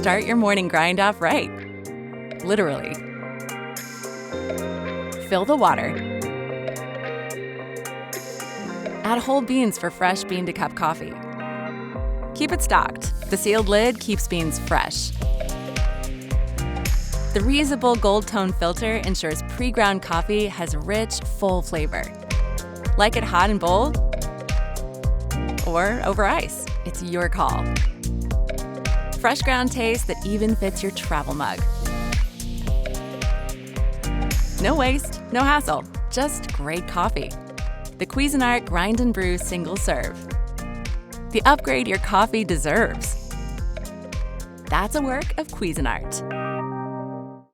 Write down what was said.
start your morning grind off right. Literally. Fill the water. Add whole beans for fresh bean-to-cup coffee. Keep it stocked. The sealed lid keeps beans fresh. The reusable gold tone filter ensures pre-ground coffee has rich, full flavor. Like it hot and bold? Or over ice? It's your call. Fresh ground taste that even fits your travel mug. No waste, no hassle, just great coffee. The Cuisinart Grind and Brew Single Serve. The upgrade your coffee deserves. That's a work of Cuisinart.